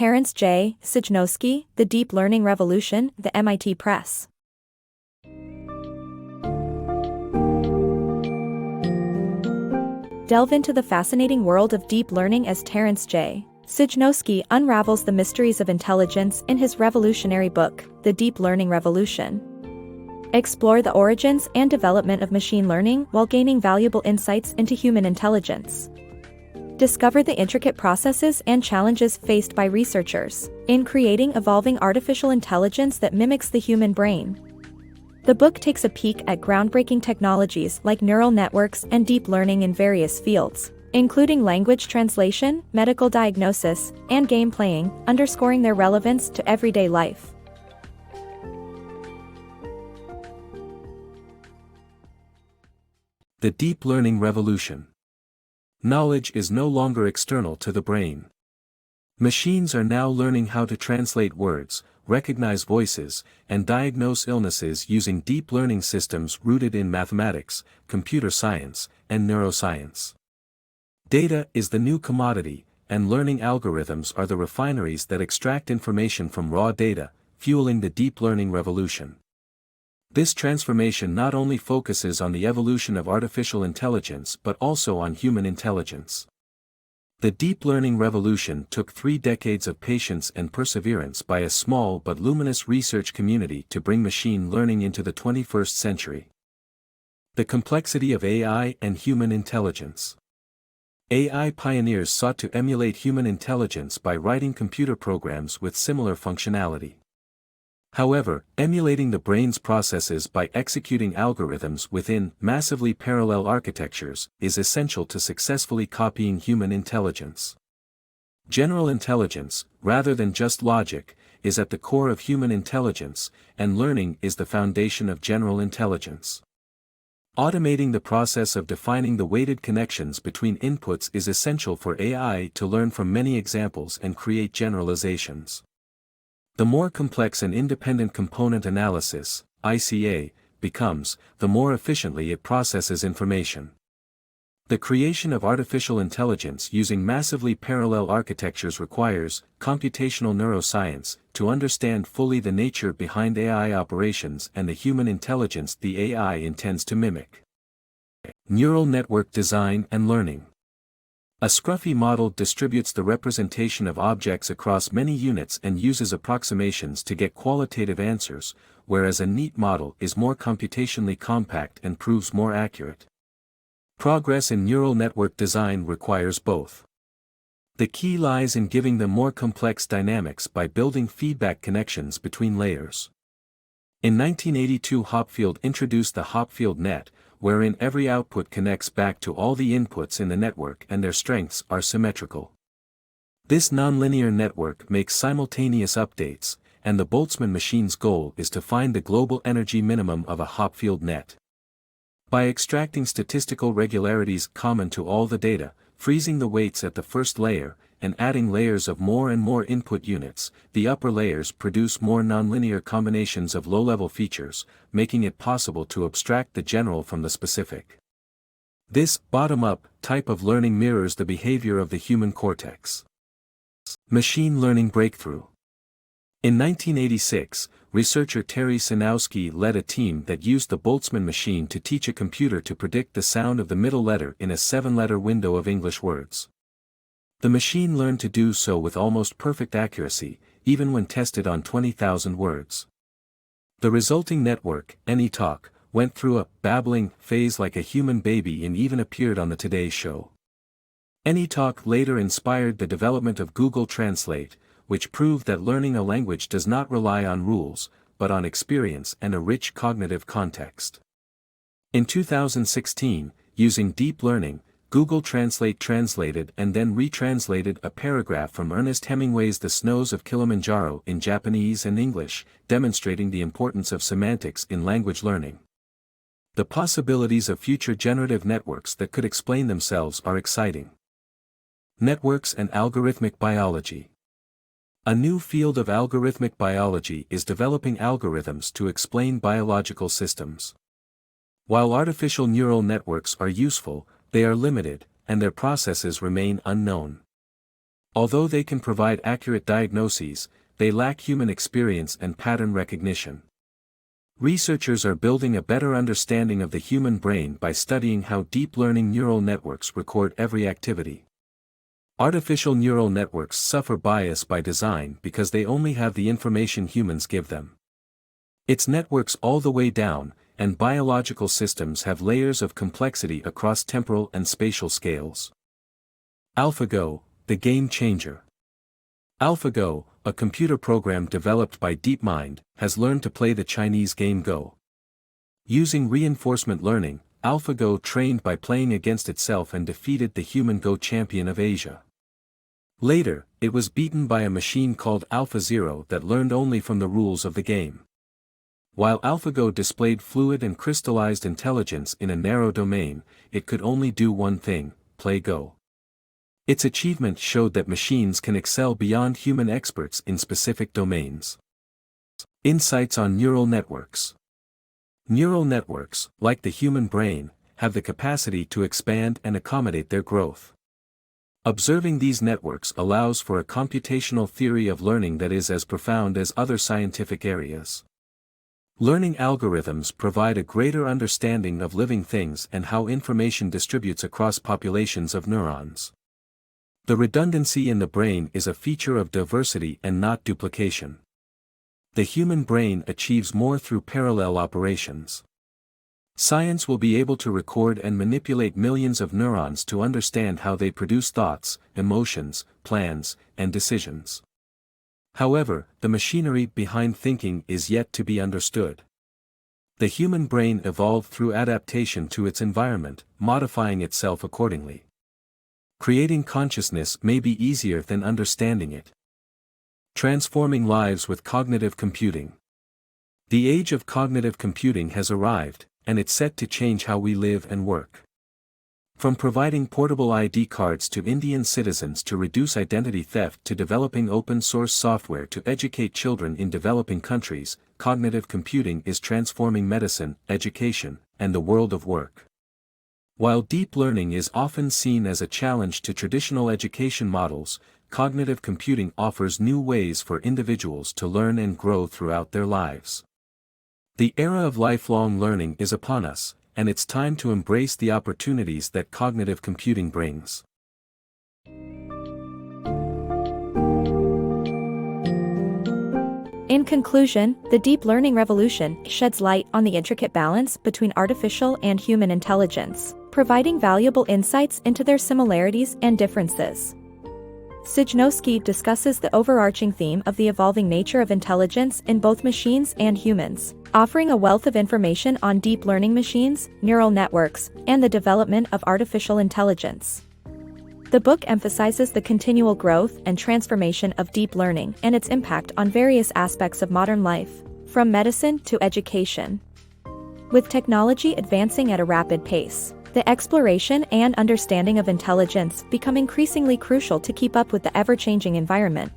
Terrence J. Sejnowski, The Deep Learning Revolution, the MIT Press. Delve into the fascinating world of deep learning as Terrence J. Sejnowski unravels the mysteries of intelligence in his revolutionary book, The Deep Learning Revolution. Explore the origins and development of machine learning while gaining valuable insights into human intelligence. Discover the intricate processes and challenges faced by researchers in creating evolving artificial intelligence that mimics the human brain. The book takes a peek at groundbreaking technologies like neural networks and deep learning in various fields, including language translation, medical diagnosis, and game playing, underscoring their relevance to everyday life. The Deep Learning Revolution. Knowledge is no longer external to the brain. Machines are now learning how to translate words, recognize voices, and diagnose illnesses using deep learning systems rooted in mathematics, computer science, and neuroscience. Data is the new commodity, and learning algorithms are the refineries that extract information from raw data, fueling the deep learning revolution. This transformation not only focuses on the evolution of artificial intelligence but also on human intelligence. The deep learning revolution took 3 decades of patience and perseverance by a small but luminous research community to bring machine learning into the 21st century. The complexity of AI and human intelligence. AI pioneers sought to emulate human intelligence by writing computer programs with similar functionality. However, emulating the brain's processes by executing algorithms within massively parallel architectures is essential to successfully copying human intelligence. General intelligence, rather than just logic, is at the core of human intelligence, and learning is the foundation of general intelligence. Automating the process of defining the weighted connections between inputs is essential for AI to learn from many examples and create generalizations. The more complex an independent component analysis, ICA, becomes, the more efficiently it processes information. The creation of artificial intelligence using massively parallel architectures requires computational neuroscience to understand fully the nature behind AI operations and the human intelligence the AI intends to mimic. Neural network design and learning. A scruffy model distributes the representation of objects across many units and uses approximations to get qualitative answers, whereas a neat model is more computationally compact and proves more accurate. Progress in neural network design requires both. The key lies in giving them more complex dynamics by building feedback connections between layers. In 1982, Hopfield introduced the Hopfield net, wherein every output connects back to all the inputs in the network and their strengths are symmetrical. This nonlinear network makes simultaneous updates, and the Boltzmann machine's goal is to find the global energy minimum of a Hopfield net. By extracting statistical regularities common to all the data, freezing the weights at the first layer, and adding layers of more and more input units, the upper layers produce more nonlinear combinations of low-level features, making it possible to abstract the general from the specific. This bottom-up type of learning mirrors the behavior of the human cortex. Machine learning breakthrough. In 1986, researcher Terrence Sejnowski led a team that used the Boltzmann machine to teach a computer to predict the sound of the middle letter in a 7-letter window of English words. The machine learned to do so with almost perfect accuracy, even when tested on 20,000 words. The resulting network, AnyTalk, went through a babbling phase like a human baby and even appeared on the Today Show. AnyTalk later inspired the development of Google Translate, which proved that learning a language does not rely on rules, but on experience and a rich cognitive context. In 2016, using deep learning, Google Translate translated and then retranslated a paragraph from Ernest Hemingway's The Snows of Kilimanjaro in Japanese and English, demonstrating the importance of semantics in language learning. The possibilities of future generative networks that could explain themselves are exciting. Networks and algorithmic biology. A new field of algorithmic biology is developing algorithms to explain biological systems. While artificial neural networks are useful, they are limited, and their processes remain unknown. Although they can provide accurate diagnoses, they lack human experience and pattern recognition. Researchers are building a better understanding of the human brain by studying how deep learning neural networks record every activity. Artificial neural networks suffer bias by design because they only have the information humans give them. It's networks all the way down, and biological systems have layers of complexity across temporal and spatial scales. AlphaGo, the game changer. AlphaGo, a computer program developed by DeepMind, has learned to play the Chinese game Go. Using reinforcement learning, AlphaGo trained by playing against itself and defeated the human Go champion of Asia. Later, it was beaten by a machine called AlphaZero that learned only from the rules of the game. While AlphaGo displayed fluid and crystallized intelligence in a narrow domain, it could only do one thing: play Go. Its achievement showed that machines can excel beyond human experts in specific domains. Insights on neural networks. Neural networks, like the human brain, have the capacity to expand and accommodate their growth. Observing these networks allows for a computational theory of learning that is as profound as other scientific areas. Learning algorithms provide a greater understanding of living things and how information distributes across populations of neurons. The redundancy in the brain is a feature of diversity and not duplication. The human brain achieves more through parallel operations. Science will be able to record and manipulate millions of neurons to understand how they produce thoughts, emotions, plans, and decisions. However, the machinery behind thinking is yet to be understood. The human brain evolved through adaptation to its environment, modifying itself accordingly. Creating consciousness may be easier than understanding it. Transforming lives with cognitive computing. The age of cognitive computing has arrived, and it's set to change how we live and work. From providing portable ID cards to Indian citizens to reduce identity theft to developing open-source software to educate children in developing countries, cognitive computing is transforming medicine, education, and the world of work. While deep learning is often seen as a challenge to traditional education models, cognitive computing offers new ways for individuals to learn and grow throughout their lives. The era of lifelong learning is upon us, and it's time to embrace the opportunities that cognitive computing brings. In conclusion, the deep learning revolution sheds light on the intricate balance between artificial and human intelligence, providing valuable insights into their similarities and differences. Sejnowski discusses the overarching theme of the evolving nature of intelligence in both machines and humans, offering a wealth of information on deep learning machines, neural networks, and the development of artificial intelligence. The book emphasizes the continual growth and transformation of deep learning and its impact on various aspects of modern life, from medicine to education. With technology advancing at a rapid pace, the exploration and understanding of intelligence become increasingly crucial to keep up with the ever-changing environment.